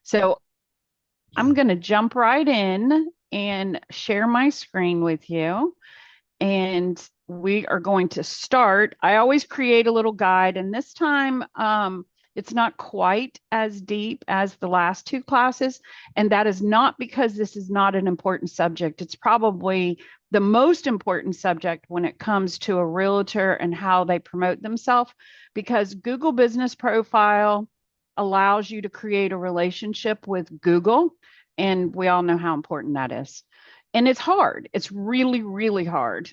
So I'm going to jump right in and share my screen with you. And we are going to start. I always create a little guide, and this time it's not quite as deep as the last two classes. And that is not because this is not an important subject. It's probably the most important subject when it comes to a realtor and how they promote themselves, because Google Business Profile allows you to create a relationship with Google. And we all know how important that is. And it's hard. It's really, really hard,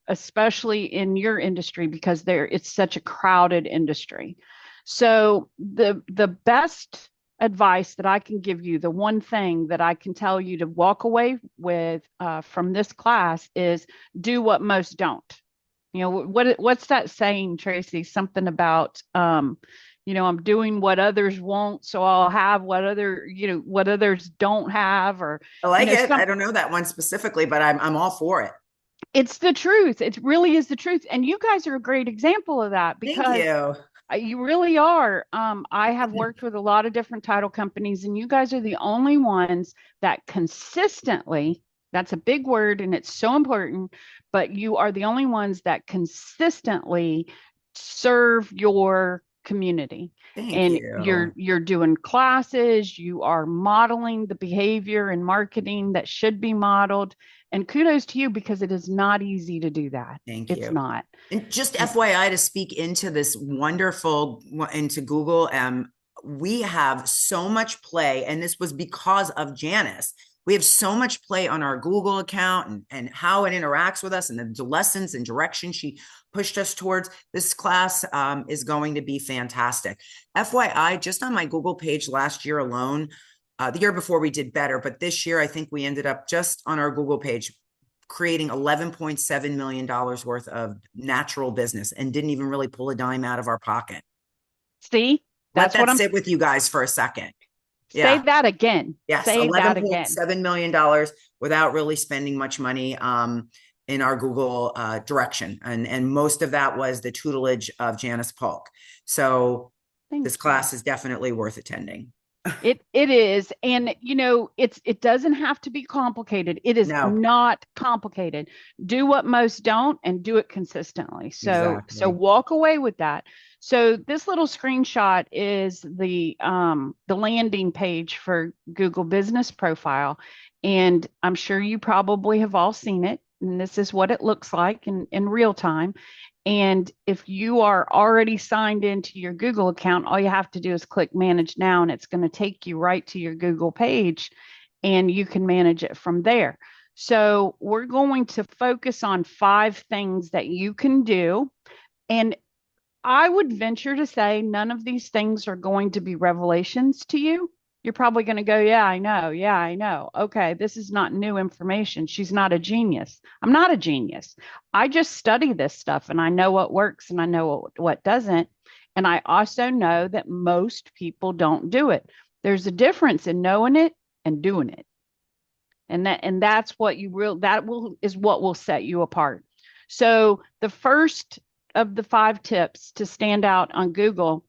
especially in your industry because it's such a crowded industry. So the best advice that I can give you, the one thing that I can tell you to walk away with from this class is do what most don't. You know, what's that saying, Tracy? Something about I'm doing what others won't, so I'll have what others don't have, or I like it. I some. don't know that one specifically, but I'm all for it. It's the truth. It really is the truth. And you guys are a great example of that Thank because you. you really are. I have worked with a lot of different title companies, and you guys are the only ones that consistently, that's a big word and it's so important, but you are the only ones that consistently serve your community. Thank And you. you're doing classes, you are modeling the behavior and marketing that should be modeled. And kudos to you because it is not easy to do that. Thank It's you. not. And just FYI to speak into this into Google, we have so much play, and this was because of Jannis. We have so much play on our Google account and how it interacts with us and the lessons and direction she pushed us towards. This class is going to be fantastic. FYI, just on my Google page last year alone, the year before we did better, but this year I think we ended up just on our Google page creating $11.7 million worth of natural business and didn't even really pull a dime out of our pocket. See, Let that's what that I'm sit with you guys for a second. say Yeah. that again. Yes. Say that again. $11.7 million without really spending much money in our Google direction. And most of that was the tutelage of Jannis Paulk. So this Thank you. class is definitely worth attending. It is. And it doesn't have to be complicated. It is No, not complicated. Do what most don't and do it consistently. So exactly. walk away with that. So this little screenshot is the landing page for Google Business Profile. And I'm sure you probably have all seen it. And this is what it looks like in real time. And if you are already signed into your Google account, all you have to do is click Manage Now, and it's going to take you right to your Google page, and you can manage it from there. So we're going to focus on 5 things that you can do. And I would venture to say none of these things are going to be revelations to you. You're probably going to go, yeah, I know. Yeah, I know. Okay, this is not new information. She's not a genius. I'm not a genius. I just study this stuff and I know what works and I know what doesn't. And I also know that most people don't do it. There's a difference in knowing it and doing it. And that's what you real that will is what will set you apart. So the first of the 5 tips to stand out on Google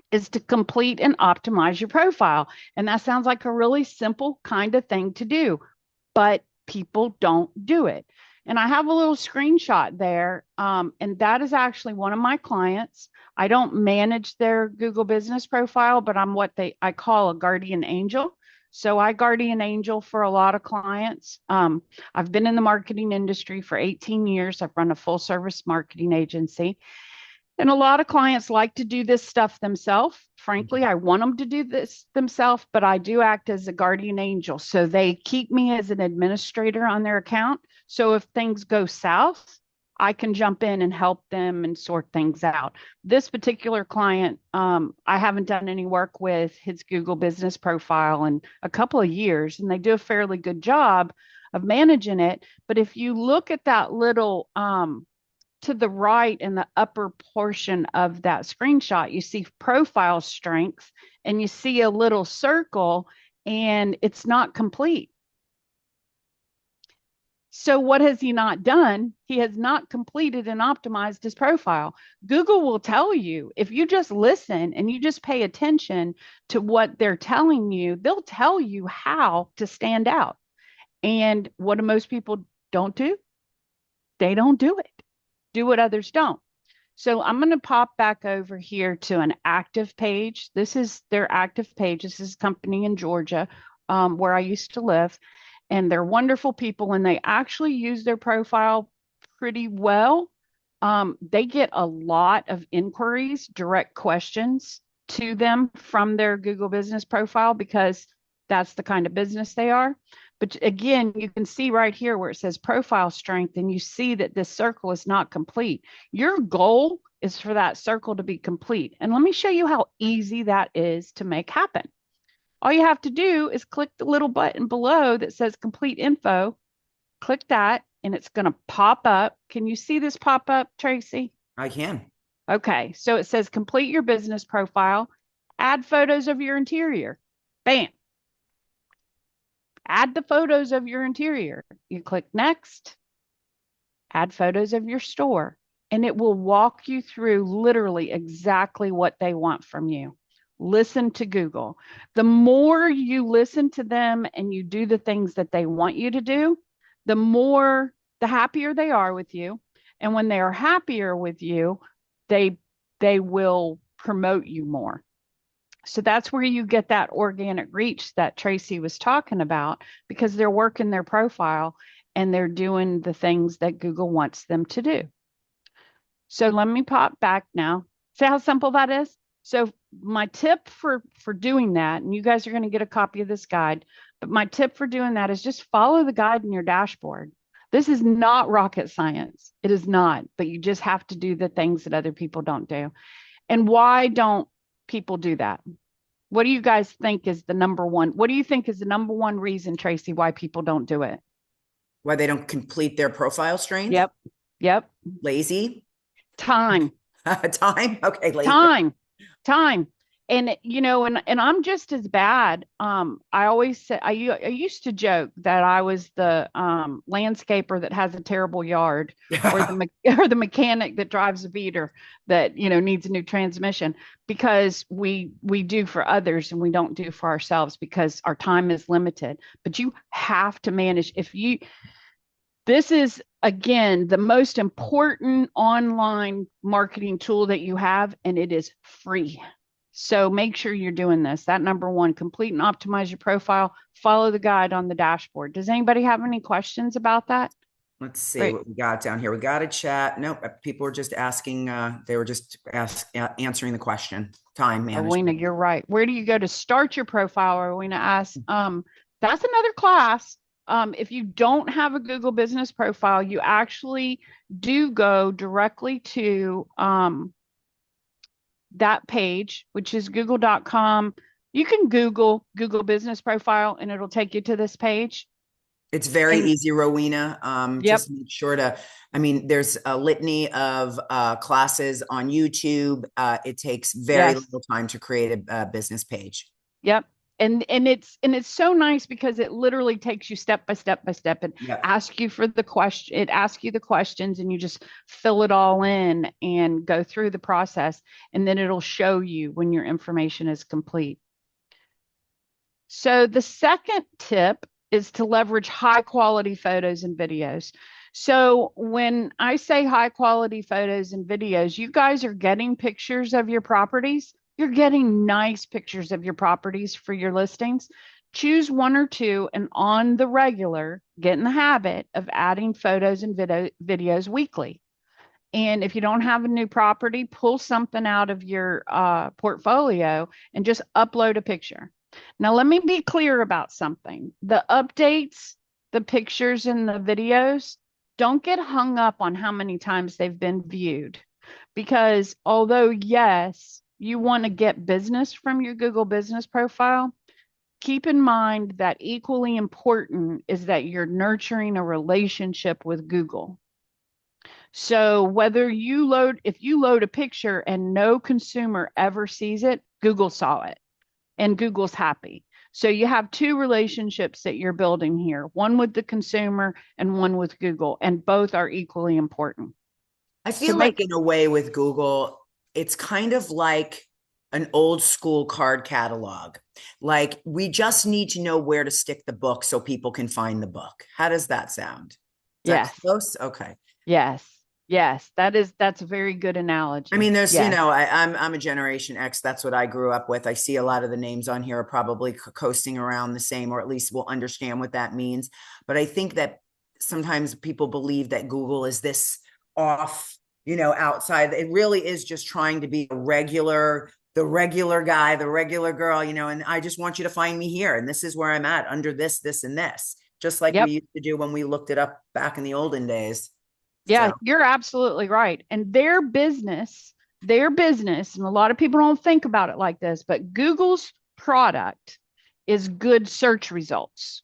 is to complete and optimize your profile. And that sounds like a really simple kind of thing to do, but people don't do it. And I have a little screenshot there. And that is actually one of my clients. I don't manage their Google business profile, but I'm what I call a guardian angel. So I guardian angel for a lot of clients. I've been in the marketing industry for 18 years. I've run a full service marketing agency. And a lot of clients like to do this stuff themselves. Frankly, I want them to do this themselves, but I do act as a guardian angel. So they keep me as an administrator on their account. So if things go south, I can jump in and help them and sort things out. This particular client, I haven't done any work with his Google business profile in a couple of years, and they do a fairly good job of managing it. But if you look at that little to the right in the upper portion of that screenshot, you see profile strength and you see a little circle and it's not complete. So what has he not done? He has not completed and optimized his profile. Google will tell you if you just listen and you just pay attention to what they're telling you, they'll tell you how to stand out. And what do most people don't do? They don't do it. Do what others don't. So I'm going to pop back over here to an active page. This is their active page. This is a company in Georgia, where I used to live, and they're wonderful people, and they actually use their profile pretty well. They get a lot of inquiries, direct questions to them from their Google business profile because that's the kind of business they are. But again, you can see right here where it says profile strength, and you see that this circle is not complete. Your goal is for that circle to be complete. And let me show you how easy that is to make happen. All you have to do is click the little button below that says complete info. Click that, and it's going to pop up. Can you see this pop up, Tracy? I can. Okay, so it says complete your business profile, add photos of your interior. Bam. Add the photos of your interior. You click next, add photos of your store, and it will walk you through literally exactly what they want from you. Listen to Google. The more you listen to them and you do the things that they want you to do, the happier they are with you. And when they are happier with you, they they will promote you more. So that's where you get that organic reach that Tracy was talking about because they're working their profile and they're doing the things that Google wants them to do. So let me pop back now. See how simple that is? So my tip for doing that, and you guys are going to get a copy of this guide, but my tip for doing that is just follow the guide in your dashboard. This is not rocket science. It is not, but you just have to do the things that other people don't do. And why don't people do that? What do you guys think is the number one? What do you think is the number one reason, Tracy, why people don't do it? Why they don't complete their profile strength? Yep. Yep. Lazy? Time. Time? Okay, lazy. Time. Time. And and I'm just as bad. I always say I used to joke that I was the landscaper that has a terrible yard, or the or the mechanic that drives a beater that needs a new transmission, because we do for others and we don't do for ourselves because our time is limited. But you have to manage. This is, again, the most important online marketing tool that you have, and it is free. So make sure you're doing this. That number one, complete and optimize your profile. Follow the guide on the dashboard. Does anybody have any questions about that? Let's see Great. what we got down here. We got a chat. Nope. People were just asking, they were just answering the question. Time Rowena, management. you're right. Where do you go to start your profile? Rowena asks. That's another class. If you don't have a Google business profile, you actually do go directly to that page, which is google.com. You can Google business profile and it'll take you to this page. It's very And easy, Rowena. yep, Just make sure to, I mean, there's a litany of classes on YouTube. It takes very yes, little time to create a business page. yep. And it's so nice because it literally takes you step by step by step and Yeah. asks you for the question. It asks you the questions and you just fill it all in and go through the process. And then it'll show you when your information is complete. So the second tip is to leverage high quality photos and videos. So when I say high quality photos and videos, you guys are getting pictures of your properties. You're getting nice pictures of your properties for your listings. Choose one or two and on the regular, get in the habit of adding photos and videos weekly. And if you don't have a new property, pull something out of your portfolio and just upload a picture. Now, let me be clear about something. The updates, the pictures, and the videos, don't get hung up on how many times they've been viewed. Because although, yes, you want to get business from your Google business profile, keep in mind that equally important is that you're nurturing a relationship with Google. So if you load a picture and no consumer ever sees it, Google saw it. and Google's happy. So you have two relationships that you're building here, one with the consumer and one with Google, and both are equally important. I So feel like make in a way with Google, it's kind of like an old school card catalog. Like we just need to know where to stick the book so people can find the book. How does that sound? Is that yes, close? Okay. yes, yes. That's a very good I analogy. mean, there's, Yes. I'm a Generation X. That's what I grew up with. I see a lot of the names on here are probably coasting around the same, or at least will understand what that means. But I think that sometimes people believe that Google is this off, outside. It really is just trying to be the regular guy, the regular girl, and I just want you to find me here. And this is where I'm at under this, and this, just like we Yep. used to do when we looked it up back in the olden days. Yeah, So you're absolutely right. And their business, and a lot of people don't think about it like this, but Google's product is good search results.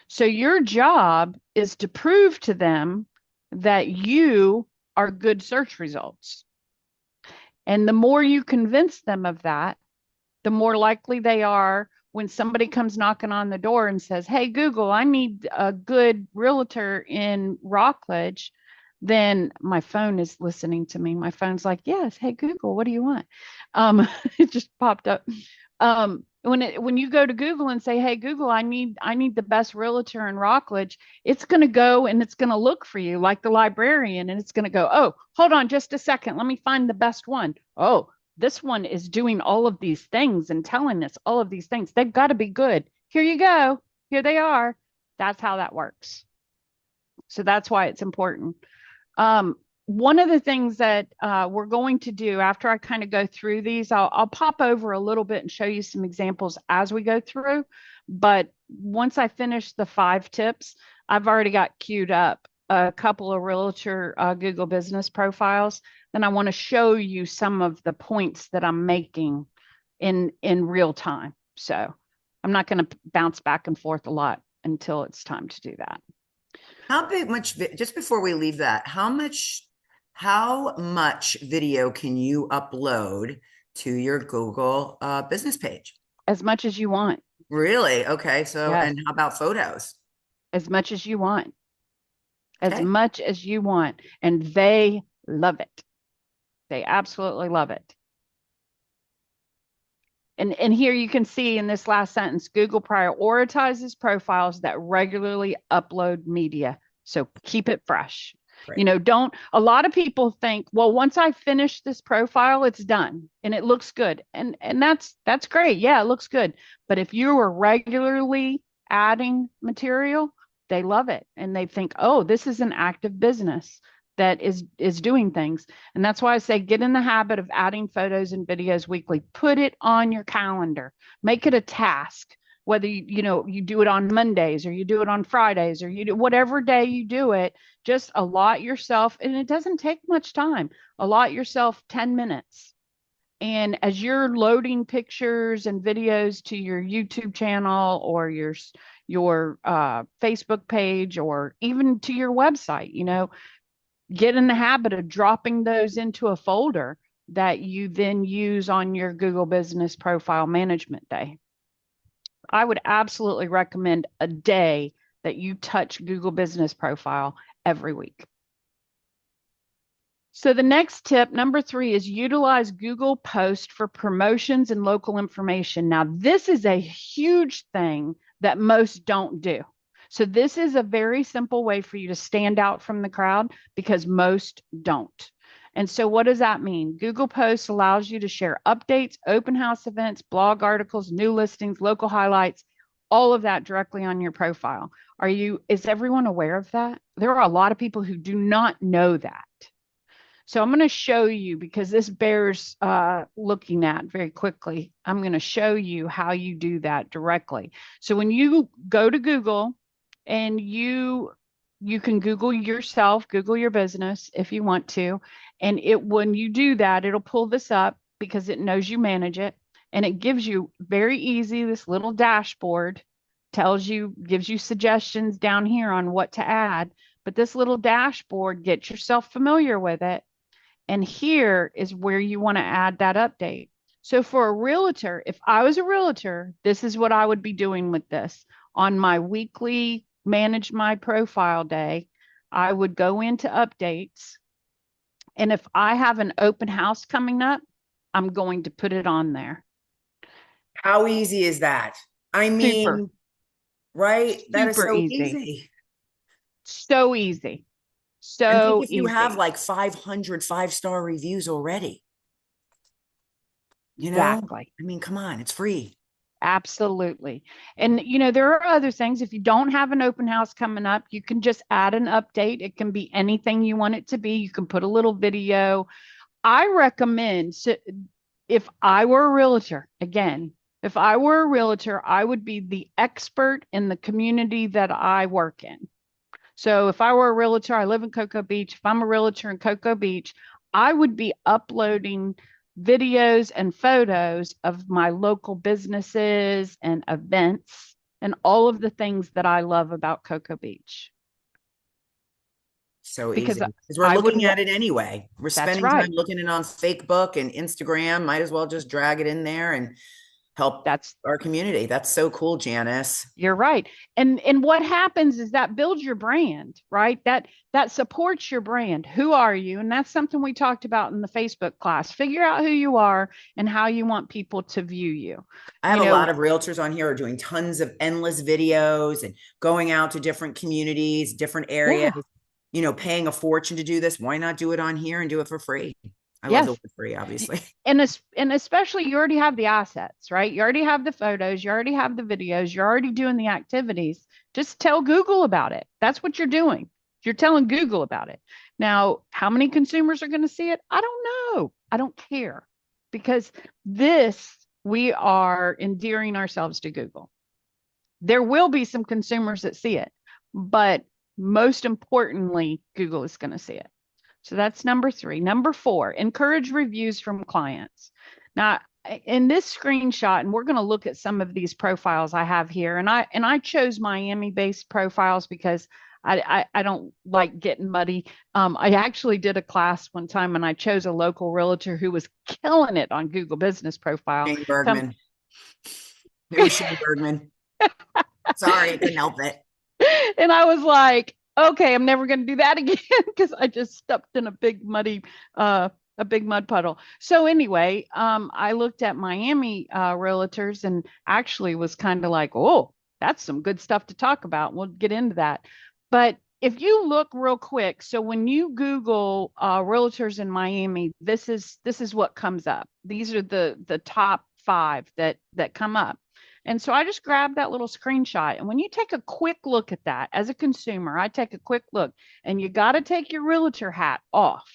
So your job is to prove to them that you are good search results. And the more you convince them of that, the more likely they are when somebody comes knocking on the door and says, "Hey, Google, I need a good realtor in Rockledge." Then my phone is listening to me. My phone's like, "Yes, hey, Google, what do you want?" It just popped up. When you go to Google and say, "Hey, Google, I need the best realtor in Rockledge," it's going to go and it's going to look for you like the librarian, and it's going to go, "Oh, hold on just a second. Let me find the best one. Oh, this one is doing all of these things and telling us all of these things. They've got to be good. Here you go. Here they are." That's how that works. So that's why it's important. One of the things that we're going to do after I kind of go through these, I'll pop over a little bit and show you some examples as we go through. But once I finish the 5 tips, I've already got queued up a couple of realtor Google business profiles. And I want to show you some of the points that I'm making in real time. So I'm not going to bounce back and forth a lot until it's time to do that. how big much just before we leave that, how much video can you upload to your Google business page? As much as you want. Really? Okay. So, Yes. and how about photos? As much as you want, as Okay. much as you want. And they love it. They absolutely love it. And here you can see in this last sentence, Google prioritizes profiles that regularly upload media. So keep it fresh. Great. Don't, a lot of people think, well, once I finish this profile, it's done and it looks good. And that's great. Yeah, it looks good. But if you are regularly adding material, they love it. And they think, oh, this is an active business that is doing things. And that's why I say get in the habit of adding photos and videos weekly. Put it on your calendar. Make it a task. Whether you do it on Mondays or you do it on Fridays or you do whatever day you do it, just allot yourself, and it doesn't take much time. Allot yourself 10 minutes. And as you're loading pictures and videos to your YouTube channel or your Facebook page or even to your website, get in the habit of dropping those into a folder that you then use on your Google Business Profile Management Day. I would absolutely recommend a day that you touch Google Business Profile every week. So the next tip, number 3, is utilize Google Post for promotions and local information. Now, this is a huge thing that most don't do. So this is a very simple way for you to stand out from the crowd because most don't. And so what does that mean? Google Posts allows you to share updates, open house events, blog articles, new listings, local highlights, all of that directly on your profile. Is everyone aware of that? There are a lot of people who do not know that. So I'm going to show you because this bears looking at very quickly. I'm going to show you how you do that directly. So when you go to Google and you can Google yourself, Google your business if you want to, and when you do that, it'll pull this up because it knows you manage it, and it gives you very easy this little dashboard gives you suggestions down here on what to add. But this little dashboard, get yourself familiar with it, and here is where you want to add that update. So for a realtor, if I was a realtor, this is what I would be doing with this. On my weekly manage my profile day, I would go into updates. And if I have an open house coming up, I'm going to put it on there. How easy is that? I Super, mean, right? That is super so easy. easy. So easy. And think So if you have easy. like 500 5-star reviews already, you know? Exactly. I mean, come on, it's free. Absolutely. And there are other things. If you don't have an open house coming up, you can just add an update. It can be anything you want it to be. You can put a little video. I recommend, so if I were a realtor, again, if I were a realtor, I would be the expert in the community that I work in. So if I were a realtor, I live in Cocoa Beach. If I'm a realtor in Cocoa Beach, I would be uploading videos and photos of my local businesses and events and all of the things that I love about Cocoa Beach So because easy. Because we're I would looking want, at it anyway. We're that's spending time right. looking it on Facebook and Instagram. Might as well just drag it in there and help That's our community. That's so cool, Janice. You're right. And what happens is that builds your brand, right? That supports your brand. Who are you? And that's something we talked about in the Facebook class. Figure out who you are and how you want people to view you. I have You a lot know, of realtors on here are doing tons of endless videos and going out to different communities, different areas, yeah. paying a fortune to do this. Why not do it on here and do it for free? I love the Yes. word free, obviously. And especially you already have the assets, right? You already have the photos, you already have the videos, you're already doing the activities. Just tell Google about it. That's what you're doing. You're telling Google about it. Now, how many consumers are going to see it? I don't know. I don't care because we are endearing ourselves to Google. There will be some consumers that see it, but most importantly, Google is going to see it. So that's number three. Number four, encourage reviews from clients. Now, in this screenshot, and we're going to look at some of these profiles I have here, and I chose Miami-based profiles because I don't like getting muddy. I actually did a class one time, and I chose a local realtor who was killing it on Google Business Profile. Shane Come, Bergman. It was Shane Bergman. Sorry, I couldn't help it. and I was like, okay, I'm never going to do that again because I just stepped in uh, a big mud puddle. So anyway, I looked at Miami realtors and actually was kind of like, oh, that's some good stuff to talk about. We'll get into that. But if you look real quick, so when you Google realtors in Miami, this is what comes up. These are the top five that come up. And so I just grabbed that little screenshot. And when you take a quick look at that as a consumer, I take a quick look and you got to take your realtor hat off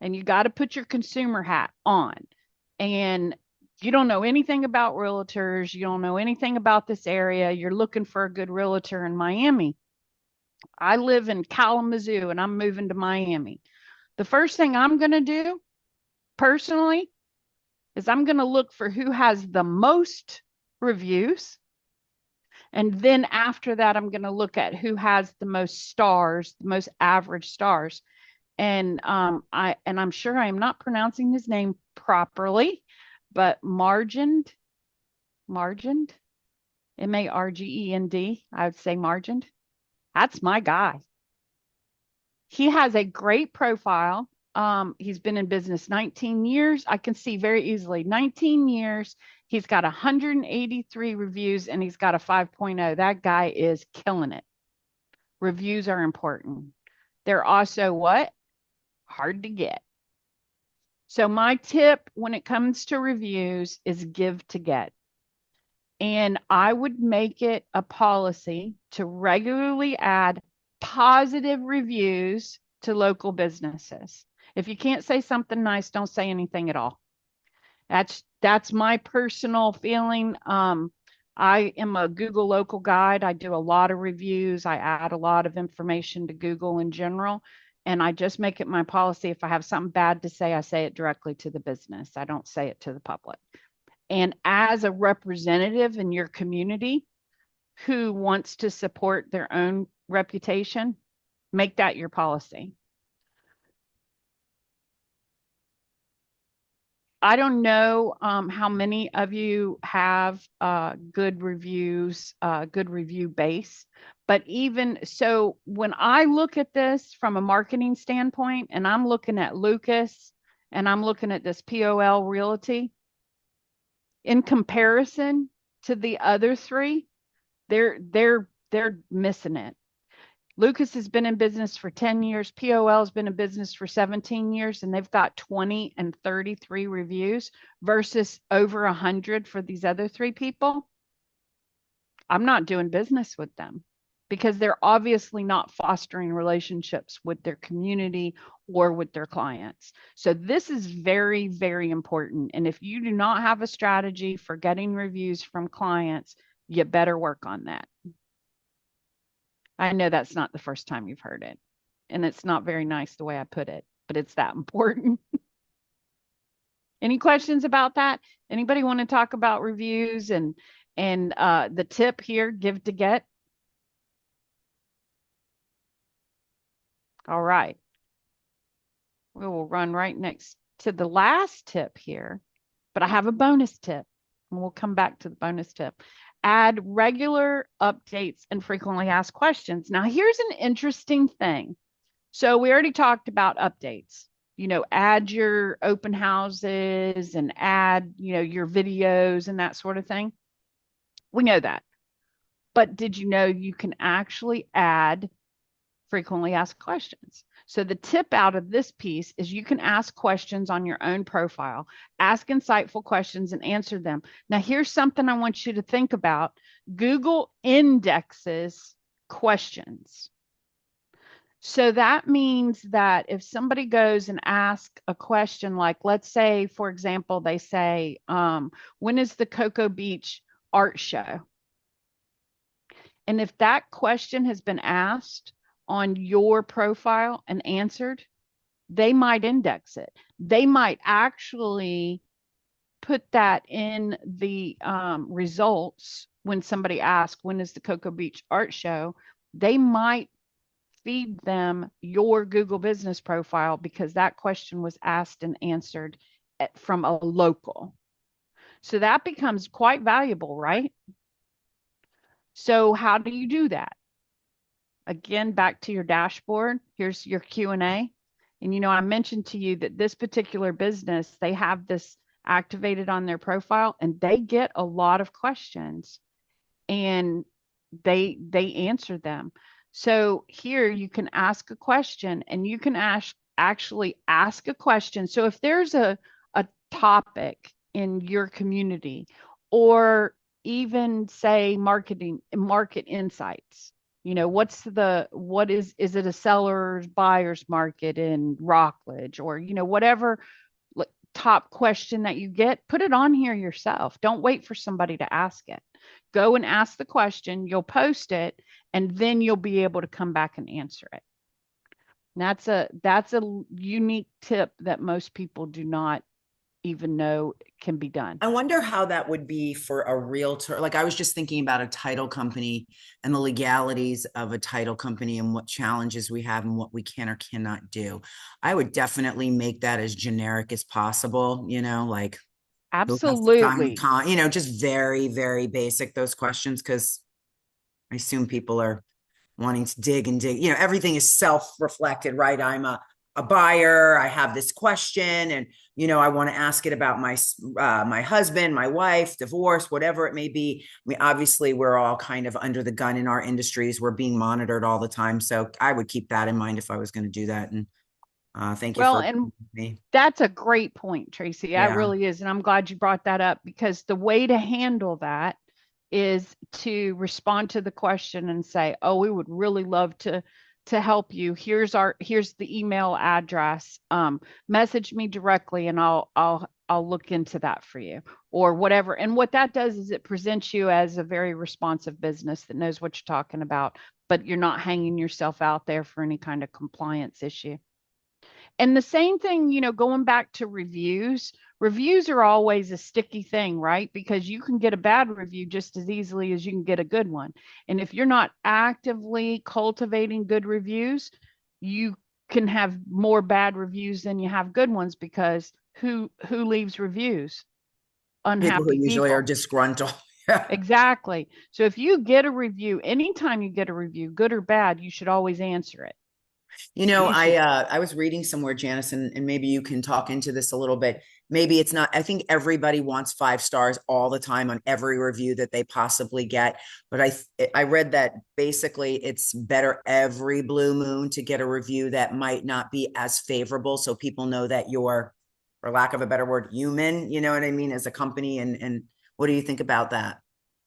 and you got to put your consumer hat on. And you don't know anything about realtors, you don't know anything about this area, you're looking for a good realtor in Miami. I live in Kalamazoo and I'm moving to Miami. The first thing I'm going to do personally is I'm going to look for who has the most reviews. And then after that, I'm going to look at who has the most stars, the most average stars. And I'm sure I am not pronouncing his name properly, but Margend, Margend, I would say Margend. That's my guy. He has a great profile. He's been in business 19 years. I can see very easily 19 years. He's got 183 reviews and he's got a 5.0. That guy is killing it. Reviews are important. They're also what? Hard to get. So my tip when it comes to reviews is give to get. And I would make it a policy to regularly add positive reviews to local businesses. If you can't say something nice, don't say anything at all. That's my personal feeling. I am a Google local guide. I do a lot of reviews. I add a lot of information to Google in general. And I just make it my policy. If I have something bad to say, I say it directly to the business. I don't say it to the public. And as a representative in your community who wants to support their own reputation, make that your policy. I don't know how many of you have good reviews, good review base, but even so, when I look at this from a marketing standpoint, and I'm looking at Lucas and I'm looking at this POL Realty, in comparison to the other three, they're missing it. Lucas has been in business for 10 years. POL has been in business for 17 years, and they've got 20 and 33 reviews versus over 100 for these other three people. I'm not doing business with them because they're obviously not fostering relationships with their community or with their clients. So this is very, very important. And if you do not have a strategy for getting reviews from clients, you better work on that. I know that's not the first time you've heard it, and it's not very nice the way I put it, but it's that important. Any questions about that? Anybody want to talk about reviews and the tip here, give to get? All right. We will run right next to the last tip here, but I have a bonus tip, and we'll come back to the bonus tip. Add regular updates and frequently asked questions. Now, here's an interesting thing. So we already talked about updates. Add your open houses and add, your videos and that sort of thing. We know that. But did you know you can actually add frequently asked questions? So the tip out of this piece is you can ask questions on your own profile, ask insightful questions and answer them. Now, here's something I want you to think about. Google indexes questions. So that means that if somebody goes and asks a question, like let's say, for example, they say, when is the Cocoa Beach art show? And if that question has been asked on your profile and answered, they might index it. They might actually put that in the results when somebody asks, when is the Cocoa Beach art show? They might feed them your Google business profile because that question was asked and answered from a local. So that becomes quite valuable, right? So how do you do that? Again, back to your dashboard. Here's your Q&A. And I mentioned to you that this particular business, they have this activated on their profile and they get a lot of questions and they answer them. So here you can ask a question and you can actually ask a question. So if there's a topic in your community or even say market insights, what is it a seller's buyer's market in Rockledge or, whatever top question that you get, put it on here yourself. Don't wait for somebody to ask it. Go and ask the question, you'll post it, and then you'll be able to come back and answer it. And that's a unique tip that most people do not even know can be done. I wonder how that would be for a realtor. Like I was just thinking about a title company and the legalities of a title company and what challenges we have and what we can or cannot do. I would definitely make that as generic as possible, like who has to sign the Absolutely. just very, very basic, those questions, because I assume people are wanting to dig and dig. Everything is self-reflected, right? I'm a buyer. I have this question, and I want to ask it about my husband, my wife, divorce, whatever it may be. I mean, obviously, we're all kind of under the gun in our industries. We're being monitored all the time, so I would keep that in mind if I was going to do that. And thank you Well, for and me. that's a great point, Tracy. That Yeah. really is. And I'm glad you brought that up because the way to handle that is to respond to the question and say, "Oh, we would really love to help you. Here's the email address. Message me directly and I'll look into that for you or whatever." And what that does is it presents you as a very responsive business that knows what you're talking about, but you're not hanging yourself out there for any kind of compliance issue. And the same thing, going back to reviews are always a sticky thing, right? Because you can get a bad review just as easily as you can get a good one. And if you're not actively cultivating good reviews, you can have more bad reviews than you have good ones because who leaves reviews? People who Unhappy usually are people. disgruntled. Yeah. Exactly. So if you get a review, anytime you get a review, good or bad, you should always answer it. You know, You should. I was reading somewhere, Janice, and maybe you can talk into this a little bit. Maybe it's not, I think everybody wants 5 stars all the time on every review that they possibly get. But I read that basically it's better every blue moon to get a review that might not be as favorable. So people know that you're, for lack of a better word, human, you know what I mean, as a company. And what do you think about that?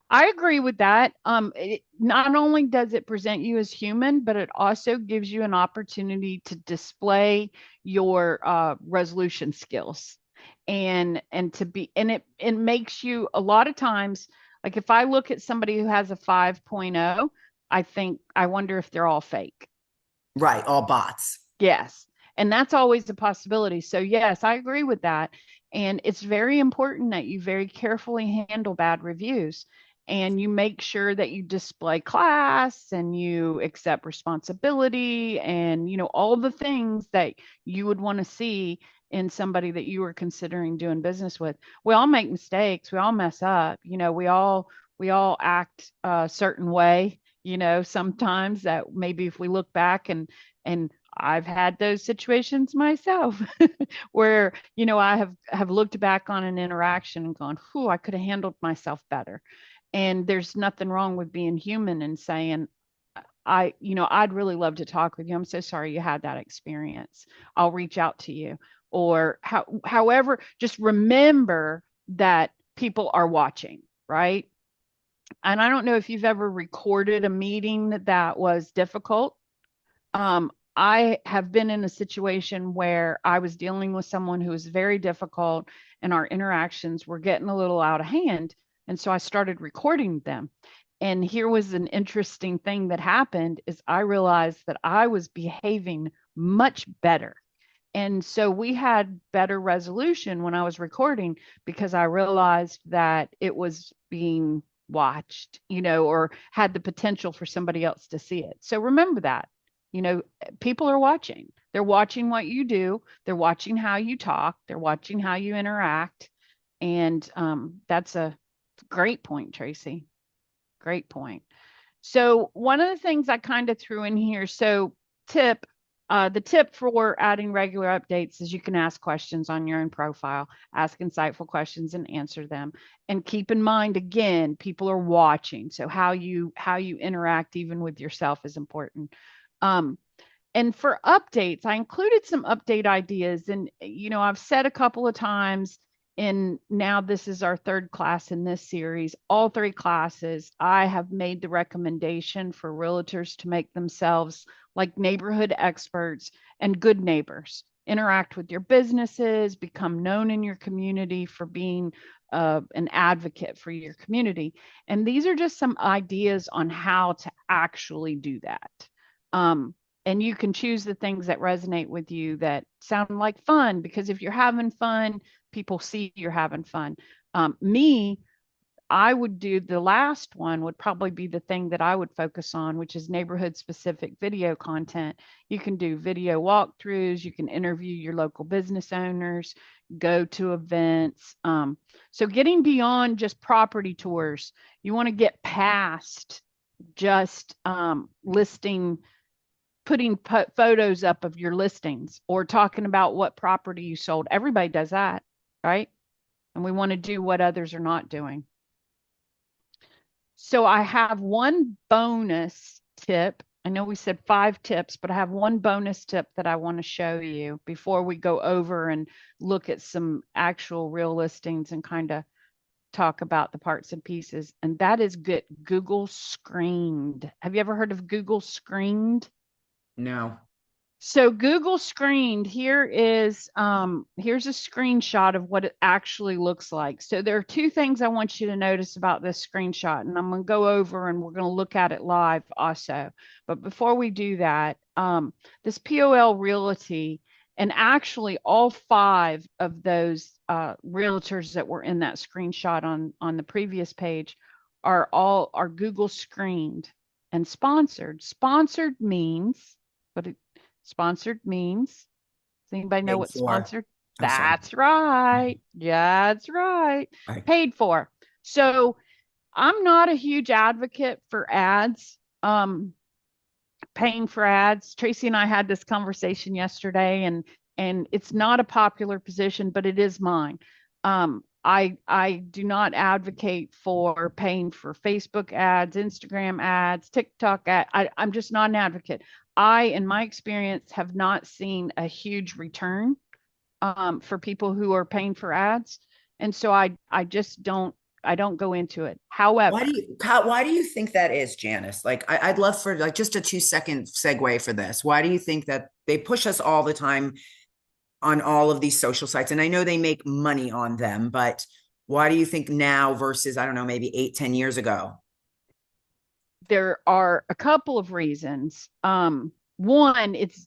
I agree with that. Not only does it present you as human, but it also gives you an opportunity to display your resolution skills, and to be, and it makes you a lot of times, like if I look at somebody who has a 5.0, I think I wonder if they're all fake. Right, all bots. Yes. And that's always a possibility. So, yes, I agree with that. And it's very important that you very carefully handle bad reviews and you make sure that you display class and you accept responsibility and, all the things that you would want to see in somebody that you are considering doing business with. We all make mistakes. We all mess up. We all act a certain way, sometimes that maybe if we look back and I've had those situations myself where, I have looked back on an interaction and gone, whew, I could have handled myself better. And there's nothing wrong with being human and saying, I'd really love to talk with you. I'm so sorry you had that experience. I'll reach out to you. Or however, just remember that people are watching, right? And I don't know if you've ever recorded a meeting that was difficult. I have been in a situation where I was dealing with someone who was very difficult and our interactions were getting a little out of hand. And so I started recording them. And here was an interesting thing that happened is I realized that I was behaving much better. And so we had better resolution when I was recording because I realized that it was being watched, or had the potential for somebody else to see it. So remember that, you know, people are watching. They're watching what you do. They're watching how you talk. They're watching how you interact. And that's a great point, Tracy. Great point. So one of the things I kind of threw in here, so tip, the tip for adding regular updates is you can ask questions on your own profile, ask insightful questions and answer them. And keep in mind, again, people are watching. So how you interact even with yourself is important. Um, and for updates, I included some update ideas. And, I've said a couple of times, and now this is our third class in this series. All three classes, I have made the recommendation for realtors to make themselves like neighborhood experts and good neighbors. Interact with your businesses, become known in your community for being an advocate for your community. And these are just some ideas on how to actually do that. Um, and you can choose the things that resonate with you that sound like fun, because if you're having fun, people see you're having fun. Me, I would do the last one would probably be the thing that I would focus on, which is neighborhood specific video content. You can do video walkthroughs, you can interview your local business owners, go to events. So getting beyond just property tours, you want to get past just listing, putting photos up of your listings or talking about what property you sold. Everybody does that, right? And we want to do what others are not doing. So I have one bonus tip. I know we said 5 tips, but I have one bonus tip that I want to show you before we go over and look at some actual real listings and kind of talk about the parts and pieces. And that is get Google screened. Have you ever heard of Google screened? No. So Google screened, here's a screenshot of what it actually looks like. So there are two things I want you to notice about this screenshot, and I'm going to go over and we're going to look at it live also. But before we do that, this POL Realty, and actually all 5 of those realtors that were in that screenshot on the previous page are Google screened and sponsored. Sponsored means, but Sponsored means, does anybody know Paid what for. sponsored? Oh, sorry. That's right. That's right. I, Paid for. So I'm not a huge advocate for ads. Paying for ads. Tracy and I had this conversation yesterday, and it's not a popular position, but it is mine. I do not advocate for paying for Facebook ads, Instagram ads, TikTok ad. I'm just not an advocate. I, in my experience, have not seen a huge return for people who are paying for ads, and so I just don't go into it. However, why do you think that is, Janice? Like, I'd love for like just a 2 second segue for this. Why do you think that they push us all the time on all of these social sites? And I know they make money on them, but why do you think now versus, I don't know, maybe 8, 10 years ago? there are a couple of reasons. One, it's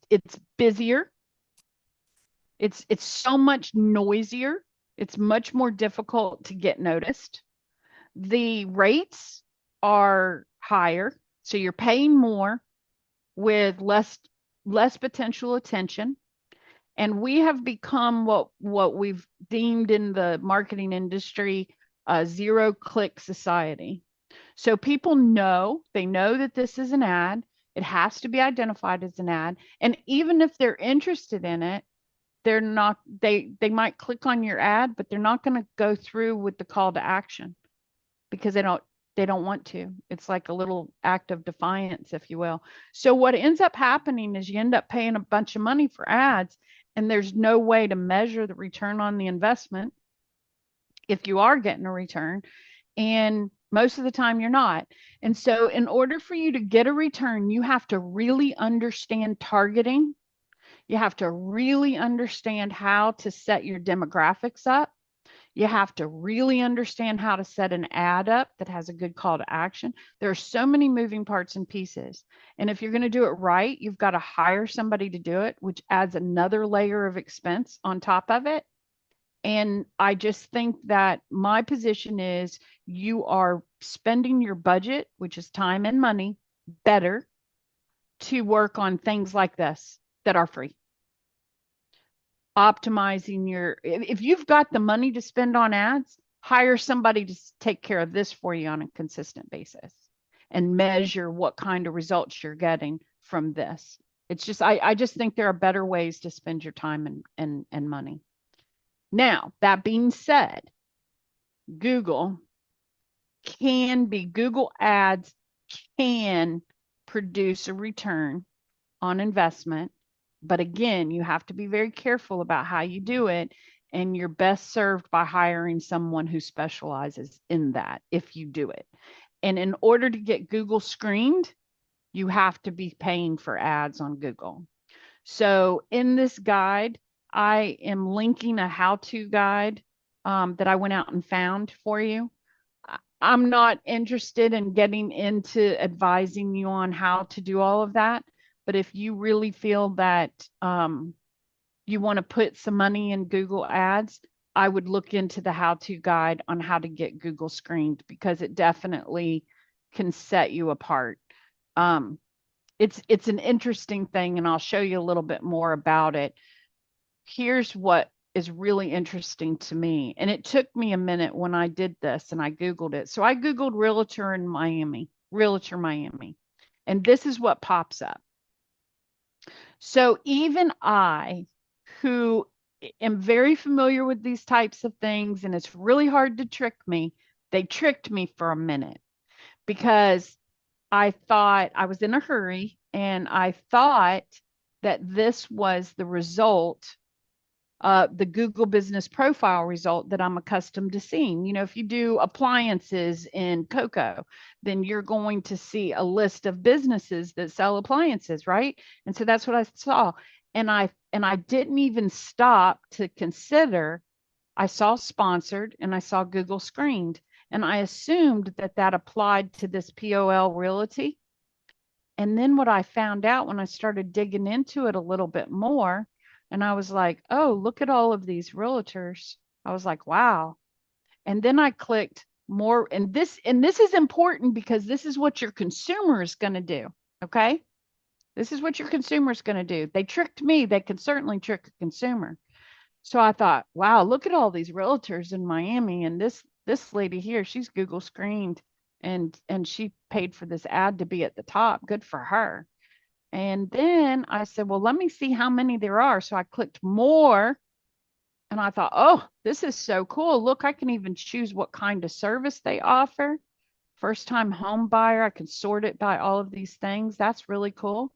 busier. It's so much noisier. It's much more difficult to get noticed. The rates are higher, so you're paying more with less potential attention. And we have become what we've deemed in the marketing industry a zero click society. So people know, they know that this is an ad. It has to be identified as an ad. And even if they're interested in it, they're not they might click on your ad, but they're not going to go through with the call to action because they don't want to. It's like a little act of defiance, if you will. So what ends up happening is you end up paying a bunch of money for ads, and there's no way to measure the return on the investment if you are getting a return. And most of the time you're not. And so in order for you to get a return, you have to really understand targeting. You have to really understand how to set your demographics up. You have to really understand how to set an ad up that has a good call to action. There are so many moving parts and pieces. And if you're going to do it right, you've got to hire somebody to do it, which adds another layer of expense on top of it. And I just think that my position is you are spending your budget, which is time and money, better to work on things like this that are free. Optimizing if you've got the money to spend on ads, hire somebody to take care of this for you on a consistent basis and measure what kind of results you're getting from this. It's just I just think there are better ways to spend your time and money. Now, that being said, Google Google ads can produce a return on investment. But again, you have to be very careful about how you do it. And you're best served by hiring someone who specializes in that if you do it. And in order to get Google screened, you have to be paying for ads on Google. So in this guide, I am linking a how-to guide that I went out and found for you. I'm not interested in getting into advising you on how to do all of that. But if you really feel that you want to put some money in Google Ads, I would look into the how-to guide on how to get Google screened because it definitely can set you apart. It's an interesting thing, and I'll show you a little bit more about it. Here's what is really interesting to me, and it took me a minute when I did this and I Googled it. So I Googled realtor Miami, and this is what pops up. So even I, who am very familiar with these types of things, and it's really hard to trick me, they tricked me for a minute because I thought I was in a hurry and I thought that this was the result, the Google business profile result that I'm accustomed to seeing. You know, if you do appliances in Coco, then you're going to see a list of businesses that sell appliances, right? And so that's what I saw. And I didn't even stop to consider. I saw sponsored and I saw Google screened. And I assumed that that applied to this POL Realty. And then what I found out when I started digging into it a little bit more, and I was like, oh, look at all of these realtors. I was like, wow. And then I clicked more, and this is important because this is what your consumer is going to do. Okay. This is what your consumer is going to do. They tricked me. They can certainly trick a consumer. So I thought, wow, look at all these realtors in Miami, and this lady here, she's Google screened, and she paid for this ad to be at the top. Good for her. And then I said, well, let me see how many there are. So I clicked more, and I thought, oh, this is so cool. Look, I can even choose what kind of service they offer. First time home buyer, I can sort it by all of these things. That's really cool.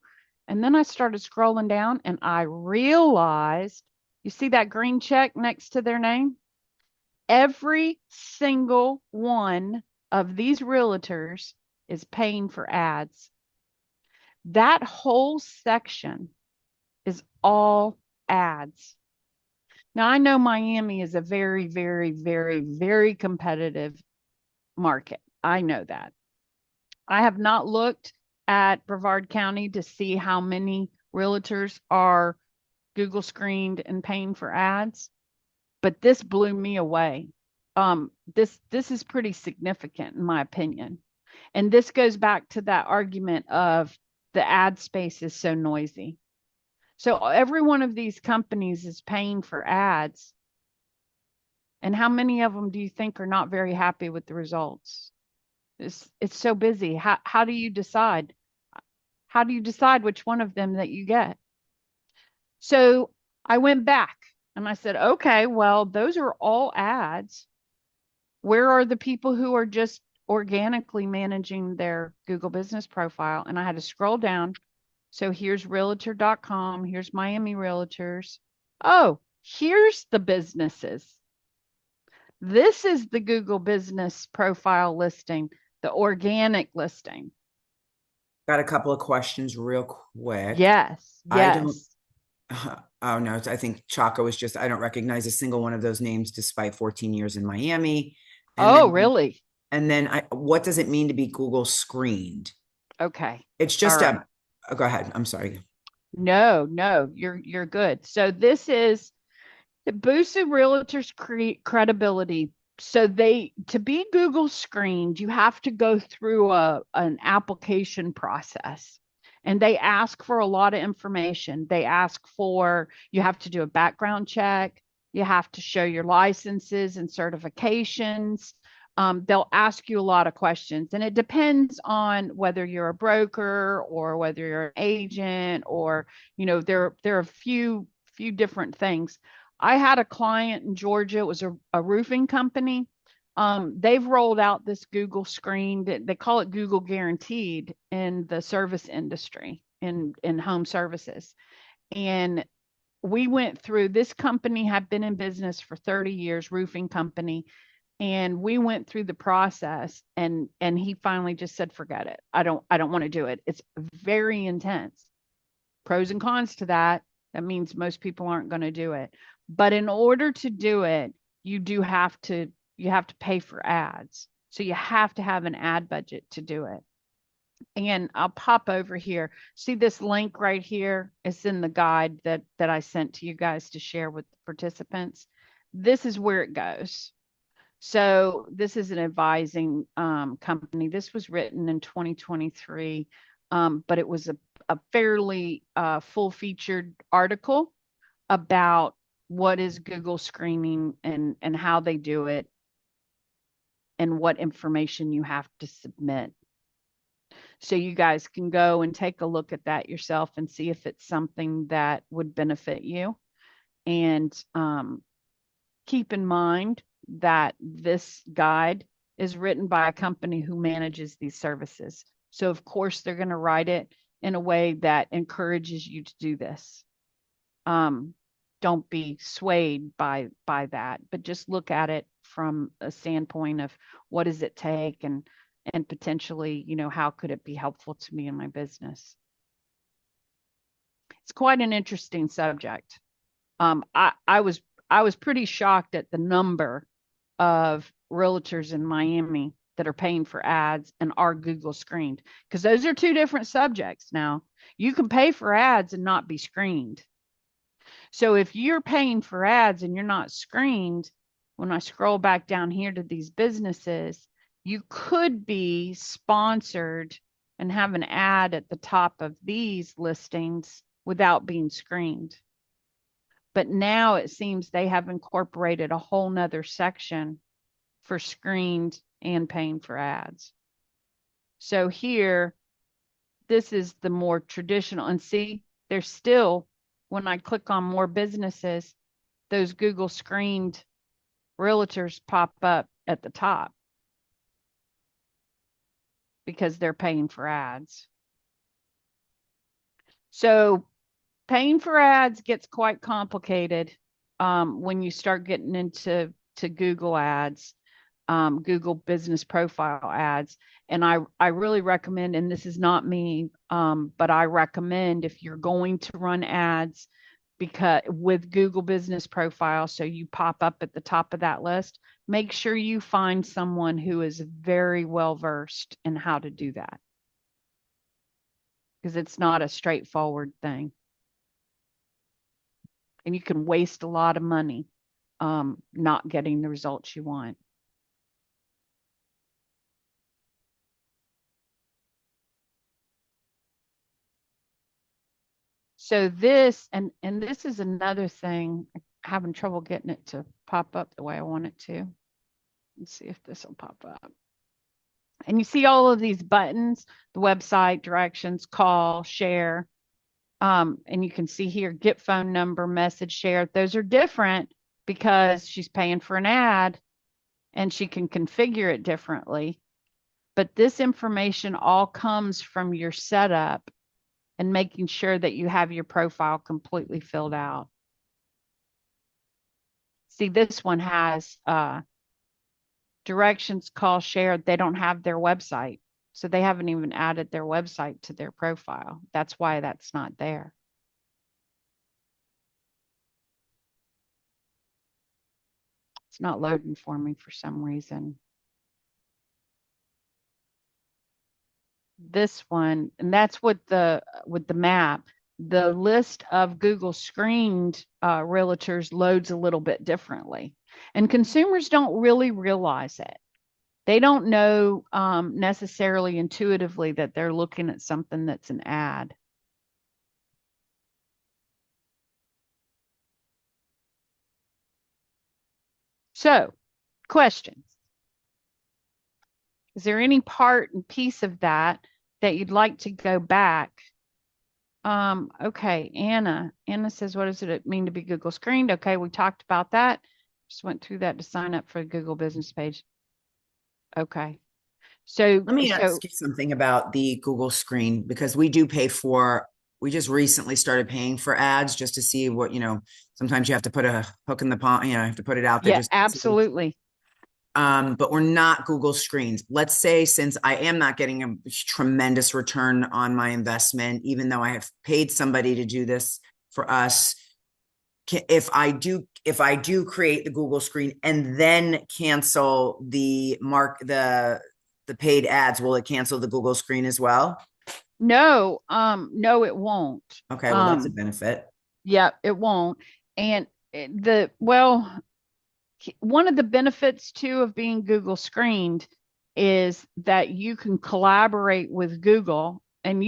And then I started scrolling down and I realized, you see that green check next to their name? Every single one of these realtors is paying for ads. That whole section is all ads. Now, I know Miami is a very, very, very, very competitive market. I know that. I have not looked at Brevard County to see how many realtors are Google screened and paying for ads, but this blew me away. This is pretty significant in my opinion. And this goes back to that argument of the ad space is so noisy. So every one of these companies is paying for ads. And how many of them do you think are not very happy with the results? It's so busy. How do you decide? How do you decide which one of them that you get? So I went back and I said, okay, well, those are all ads. Where are the people who are just organically managing their Google business profile? And I had to scroll down. So here's realtor.com, here's Miami Realtors. Oh, here's the businesses. This is the Google business profile listing, the organic listing. Got a couple of questions real quick. Yes, I don't, yes. oh no, I think Chaco is just, I don't recognize a single one of those names despite 14 years in Miami. And Oh, then, really? what does it mean to be Google screened? Okay. It's All just right. oh, go ahead. I'm sorry. No, no, you're good. So this is it boosted realtors' credibility. So they to be Google screened, you have to go through an application process. And they ask for a lot of information. They ask for you have to do a background check, you have to show your licenses and certifications. They'll ask you a lot of questions, and it depends on whether you're a broker or whether you're an agent, or there are a few different things. I had a client in Georgia. It was a roofing company. They've rolled out this Google screen. They call it Google Guaranteed in the service industry, in home services. And we went through this company had been in business for 30 years, roofing company, and we went through the process, and he finally just said, forget it. I don't want to do it. It's very intense. Pros and cons to that. That means most people aren't going to do it. But in order to do it, you do have to you have to pay for ads. So you have to have an ad budget to do it. And I'll pop over here. See this link right here? It's in the guide that I sent to you guys to share with the participants. This is where it goes. So this is an advising company. This was written in 2023, but it was a fairly full-featured article about what is Google screening and how they do it and what information you have to submit. So you guys can go and take a look at that yourself and see if it's something that would benefit you. And keep in mind that this guide is written by a company who manages these services. So, of course, they're going to write it in a way that encourages you to do this. Don't be swayed by that, but just look at it from a standpoint of what does it take, and potentially, how could it be helpful to me in my business? It's quite an interesting subject. I was pretty shocked at the number of realtors in Miami that are paying for ads and are Google screened, because those are two different subjects. Now, you can pay for ads and not be screened. So if you're paying for ads and you're not screened, when I scroll back down here to these businesses, you could be sponsored and have an ad at the top of these listings without being screened. But now it seems they have incorporated a whole nother section for screened and paying for ads. So here, this is the more traditional. And see, there's still, when I click on more businesses, those Google screened realtors pop up at the top because they're paying for ads. So paying for ads gets quite complicated when you start getting into Google ads, Google business profile ads. And I really recommend, and this is not me, but I recommend if you're going to run ads because with Google business profile, so you pop up at the top of that list, make sure you find someone who is very well versed in how to do that because it's not a straightforward thing. And you can waste a lot of money not getting the results you want. So this and this is another thing. I'm having trouble getting it to pop up the way I want it to. Let's see if this will pop up. And you see all of these buttons, the website, directions, call, share. And you can see here, get phone number, message, share. Those are different because she's paying for an ad and she can configure it differently. But this information all comes from your setup and making sure that you have your profile completely filled out. See, this one has directions, call, share. They don't have their website. So they haven't even added their website to their profile. That's why that's not there. It's not loading for me for some reason. This one, and that's with the map. The list of Google screened realtors loads a little bit differently. And consumers don't really realize it. They don't know necessarily intuitively that they're looking at something that's an ad. So, questions. Is there any part and piece of that that you'd like to go back? Okay, Anna. Anna says, what does it mean to be Google screened? Okay, we talked about that. Just went through that to sign up for the Google business page. Okay. So, Let me so ask you something about the Google screen because we do pay for, we just recently started paying for ads just to see what, sometimes you have to put a hook in the pond, you have to put it out there yeah, just to see. absolutely. But we're not Google screens. Let's say since I am not getting a tremendous return on my investment, even though I have paid somebody to do this for us, if I do create the Google screen and then cancel the paid ads, will it cancel the Google screen as well? No, no, it won't. Okay, well that's a benefit. Yeah, it won't. And well, one of the benefits too of being Google screened is that you can collaborate with Google and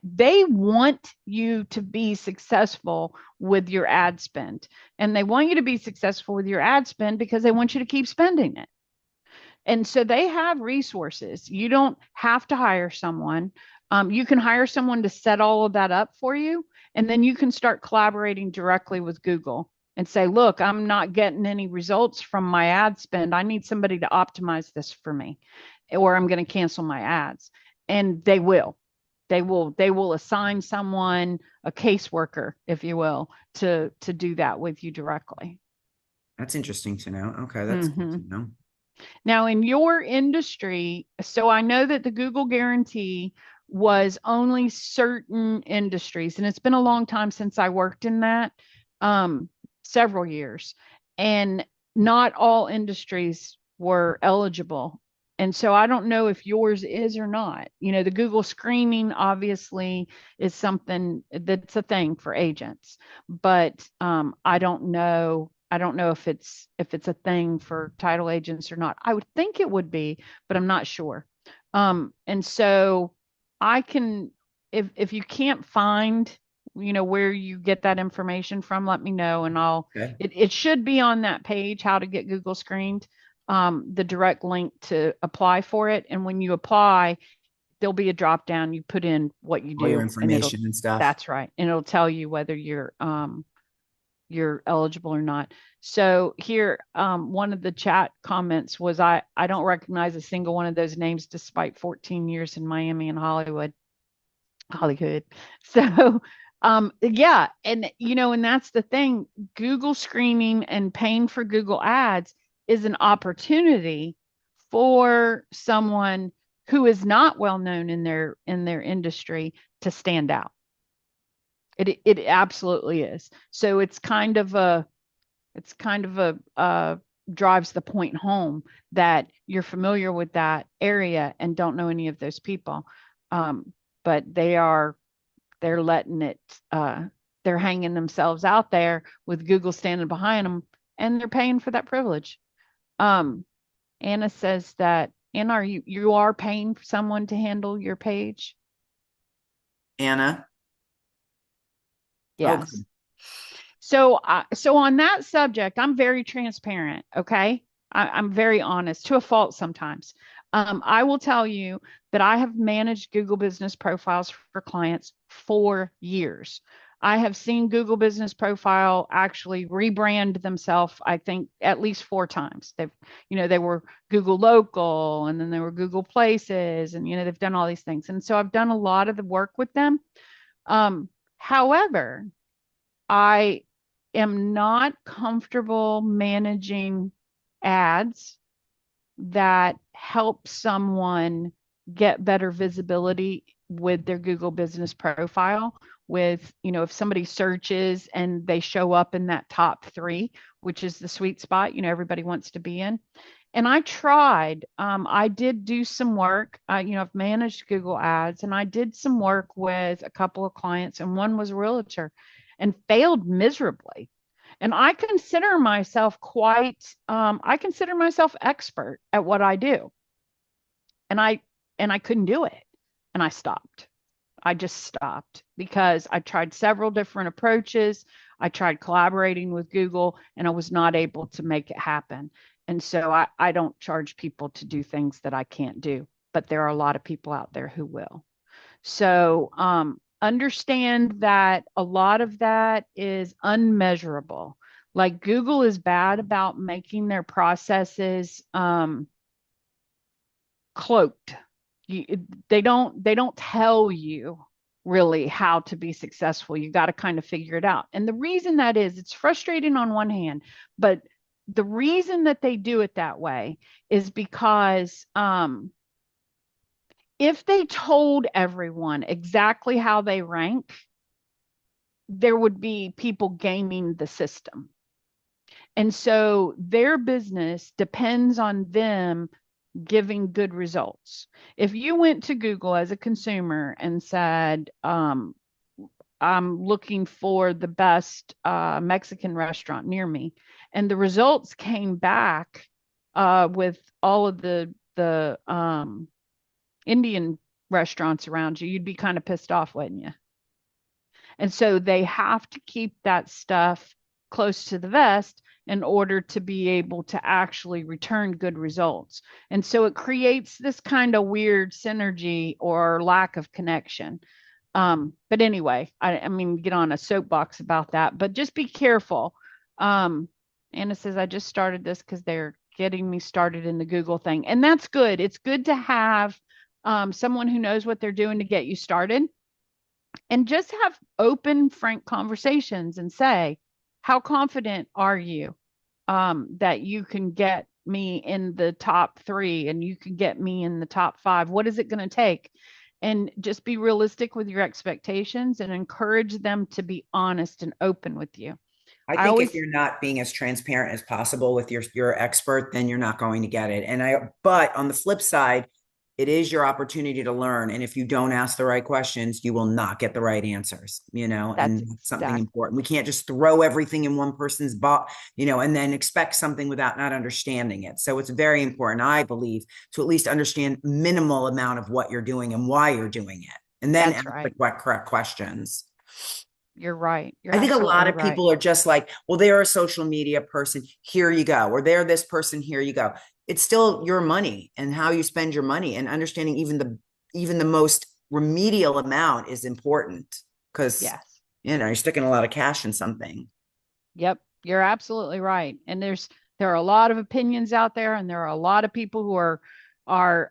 they want you to be successful with your ad spend. And they want you to be successful with your ad spend because they want you to keep spending it. And so they have resources. You don't have to hire someone. You can hire someone to set all of that up for you. And then you can start collaborating directly with Google and say, look, I'm not getting any results from my ad spend. I need somebody to optimize this for me, or I'm going to cancel my ads. And they will. They will assign someone, a caseworker, if you will, to do that with you directly. That's interesting to know. Okay, that's good Mm-hmm. to know. Now, in your industry, so I know that the Google guarantee was only certain industries, and it's been a long time since I worked in that, um, several years, and not all industries were eligible. And so I don't know if yours is or not. The Google screening obviously is something that's a thing for agents, but I don't know. I don't know if it's a thing for title agents or not. I would think it would be, but I'm not sure. And so I can, if you can't find where you get that information from, let me know, and Okay. it should be on that page, how to get Google screened, the direct link to apply for it. And when you apply, there'll be a drop down. You put in what you All your do, and information and stuff. that's right. And it'll tell you whether you're eligible or not. So here, one of the chat comments was, I don't recognize a single one of those names despite 14 years in Miami and Hollywood. So, yeah. And, and that's the thing. Google screening and paying for Google ads is an opportunity for someone who is not well known in their industry to stand out. It absolutely is. So it's kind of a drives the point home that you're familiar with that area and don't know any of those people. But they're letting it they're hanging themselves out there with Google standing behind them, and they're paying for that privilege. Um, Anna says that, Anna, you are paying for someone to handle your page? Anna. Okay. Yes. So on that subject, I'm very transparent. Okay, I'm very honest to a fault sometimes. I will tell you that I have managed Google Business Profiles for clients for years. I have seen Google Business Profile actually rebrand themselves, I think, at least 4 times. They were Google Local, and then they were Google Places, and they've done all these things. And so I've done a lot of the work with them. However, I am not comfortable managing ads that help someone get better visibility with their Google Business Profile. With, if somebody searches and they show up in that top 3, which is the sweet spot, everybody wants to be in. And I tried, I did do some work. I've managed Google ads, and I did some work with a couple of clients, and one was a realtor, and failed miserably. And I consider myself expert at what I do. And I couldn't do it. And I stopped. I just stopped because I tried several different approaches. I tried collaborating with Google, and I was not able to make it happen. And so I don't charge people to do things that I can't do, but there are a lot of people out there who will. So understand that a lot of that is unmeasurable. Like, Google is bad about making their processes cloaked. You, they don't tell you really how to be successful. You got to kind of figure it out. And the reason that is, it's frustrating on one hand, but the reason that they do it that way is because if they told everyone exactly how they rank, there would be people gaming the system. And so their business depends on them giving good results. If you went to Google as a consumer and said, I'm looking for the best Mexican restaurant near me, and the results came back with all of the Indian restaurants around you, you'd be kind of pissed off, wouldn't you? And so they have to keep that stuff close to the vest in order to be able to actually return good results. And so it creates this kind of weird synergy or lack of connection. But anyway, I mean, get on a soapbox about that, but just be careful. Anna says, I just started this because they're getting me started in the Google thing. And that's good. It's good to have someone who knows what they're doing to get you started, and just have open, frank conversations and say, how confident are you that you can get me in the top 3 and you can get me in the top 5? What is it going to take? And just be realistic with your expectations and encourage them to be honest and open with you. I I think if always, you're not being as transparent as possible with your expert, then you're not going to get it. But on the flip side, it is your opportunity to learn. And if you don't ask the right questions, you will not get the right answers, that's and that's something exact. important. We can't just throw everything in one person's box, and then expect something without not understanding it. So it's very important, I believe, to at least understand minimal amount of what you're doing and why you're doing it, and then That's ask the right. correct questions. You're right. You're I think a lot absolutely of right. people are just like, well, they're a social media person, here you go, or they're this person, here you go. It's still your money and how you spend your money, and understanding even the most remedial amount is important, because Yes. you're sticking a lot of cash in something. Yep, you're absolutely right. And there are a lot of opinions out there, and there are a lot of people who are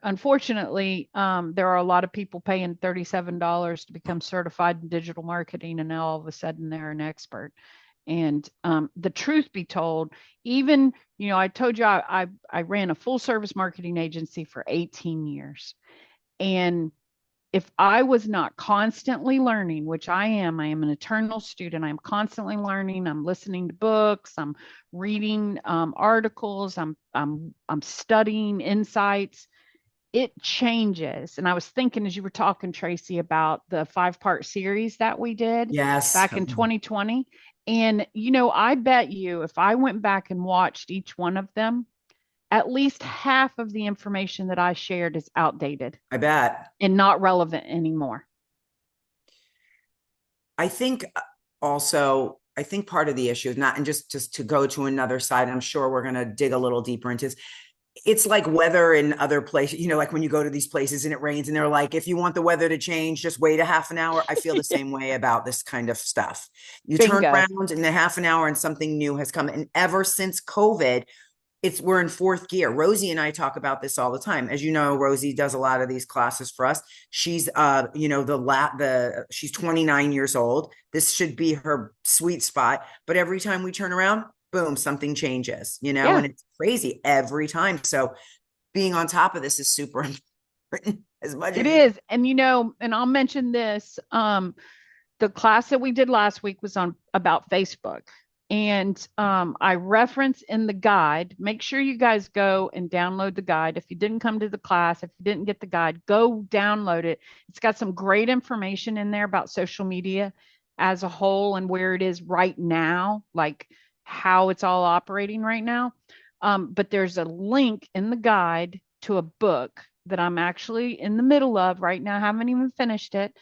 unfortunately there are a lot of people paying $37 to become certified in digital marketing, and now all of a sudden they're an expert. And the truth be told, even I told you I ran a full service marketing agency for 18 years, and if I was not constantly learning, which I am an eternal student. I'm constantly learning. I'm listening to books. I'm reading articles. I'm studying insights. It changes. And I was thinking as you were talking, Tracy, about the 5-part series that we did Yes. back in 2020. And I bet you if I went back and watched each one of them, at least half of the information that I shared is outdated I bet. and not relevant anymore. I think also, I think part of the issue is not, and just to go to another side, I'm sure we're going to dig a little deeper into this. It's like weather in other places, like when you go to these places and it rains and they're like, if you want the weather to change, just wait a half an hour. I feel the same way about this kind of stuff. You turn Bingo. around in a half an hour and something new has come. And ever since COVID, we're in fourth gear. Rosie and I talk about this all the time. As you know, Rosie does a lot of these classes for us. She's she's 29 years old. This should be her sweet spot. But every time we turn around, boom, something changes, Yeah, and it's crazy every time. So being on top of this is super important as much it as you. is. And and I'll mention this. The class that we did last week was on about Facebook. And I reference in the guide, make sure you guys go and download the guide. If you didn't come to the class, if you didn't get the guide, go download it. It's got some great information in there about social media as a whole and where it is right now, like how it's all operating right now. But there's a link in the guide to a book that I'm actually in the middle of right now. I haven't even finished it.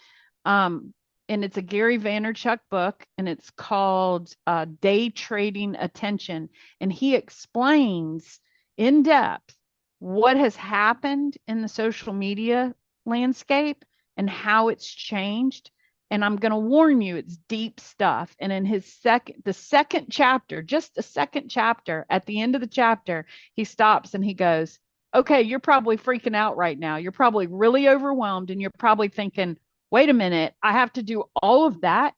Um, and it's a Gary Vaynerchuk book, and it's called Day Trading Attention. And he explains in depth what has happened in the social media landscape and how it's changed. And I'm going to warn you, it's deep stuff. And in the second chapter, just the second chapter, at the end of the chapter, he stops and he goes, okay, you're probably freaking out right now. You're probably really overwhelmed, and you're probably thinking, wait a minute, I have to do all of that.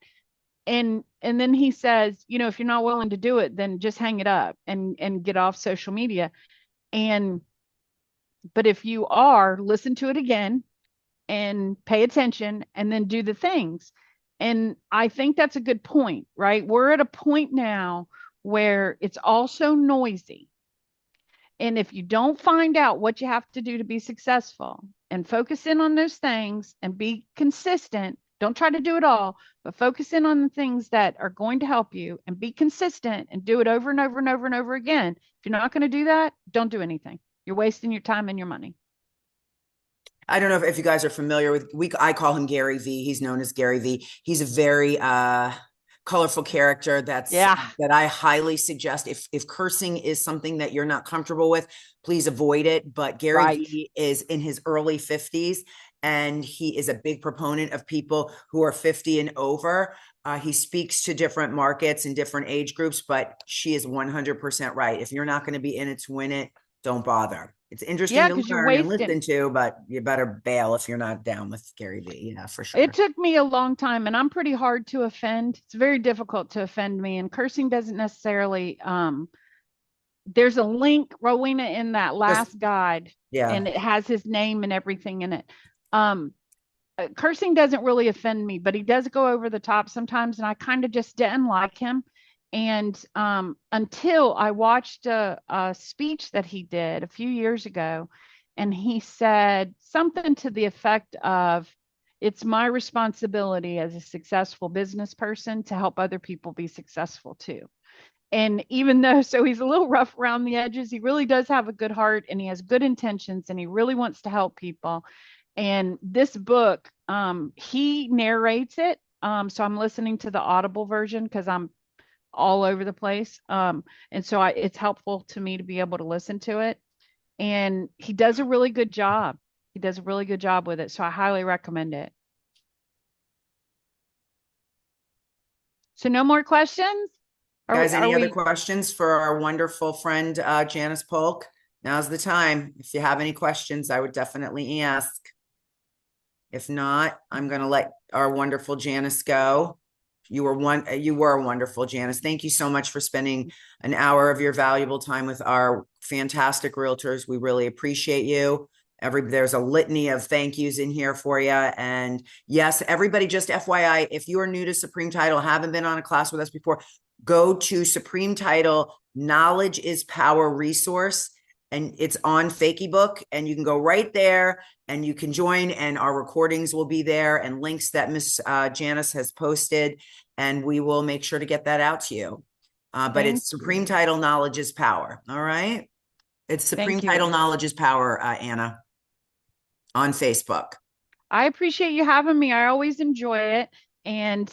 And then he says, if you're not willing to do it, then just hang it up and get off social media. And but if you are, listen to it again and pay attention and then do the things. And I think that's a good point, right? We're at a point now where it's all so noisy. And if you don't find out what you have to do to be successful and focus in on those things and be consistent, don't try to do it all, but focus in on the things that are going to help you and be consistent and do it over and over and over and over again. If you're not going to do that, don't do anything. You're wasting your time and your money. I don't know if you guys are familiar with I call him Gary V. He's known as Gary V. He's a very colorful character Yeah, that I highly suggest. If cursing is something that you're not comfortable with, please avoid it. But Gary right. V is in his early 50s, and he is a big proponent of people who are 50 and over. He speaks to different markets and different age groups, but she is 100% right. If you're not going to be in it to win it, don't bother. It's interesting Yeah, to because you're learn and wasting. listen to, but you better bail if you're not down with Gary V. Yeah, for It sure. took me a long time, and I'm pretty hard to offend. It's very difficult to offend me, and cursing doesn't necessarily there's a link, Rowena, in that Just last guide, yeah. and it has his name and everything in it. Um, Cursing doesn't really offend me, but he does go over the top sometimes, and I kind of just didn't like him. And until I watched a speech that he did a few years ago, and he said something to the effect of, it's my responsibility as a successful business person to help other people be successful too. And even though, so he's a little rough around the edges, he really does have a good heart and he has good intentions and he really wants to help people. And this book, he narrates it So I'm listening to the Audible version because I'm all over the place. And so it's helpful to me to be able to listen to it. And he does a really good job. He does a really good job with it. So I highly recommend it. So no more questions? Guys, Are any other we questions for our wonderful friend, Jannis Paulk? Now's the time. If you have any questions, I would definitely ask. If not, I'm going to let our wonderful Jannis go. You were wonderful, Jannis. Thank you so much for spending an hour of your valuable time with our fantastic realtors. We really appreciate you. There's a litany of thank yous in here for you. And yes, everybody, just FYI, if you are new to Supreme Title, haven't been on a class with us before, go to Supreme Title Knowledge is Power resource, and it's on Fakey Book, and you can go right there and you can join, and our recordings will be there and links that Miss Jannis has posted, and we will make sure to get that out to you. But thank it's Supreme you. Title Knowledge is Power. All right. It's Supreme Thank you. Title Knowledge is Power, Anna, on Facebook. I appreciate you having me. I always enjoy it. And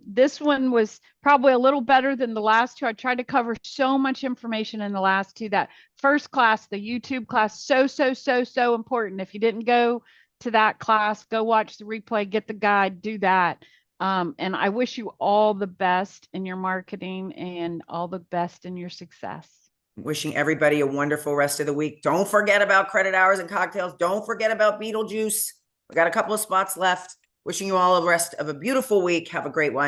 this one was probably a little better than the last two. I tried to cover so much information in the last two. That first class, the YouTube class, so important. If you didn't go to that class, go watch the replay, get the guide, do that. And I wish you all the best in your marketing and all the best in your success. Wishing everybody a wonderful rest of the week. Don't forget about credit hours and cocktails. Don't forget about Beetlejuice. We got a couple of spots left. Wishing you all the rest of a beautiful week. Have a great one.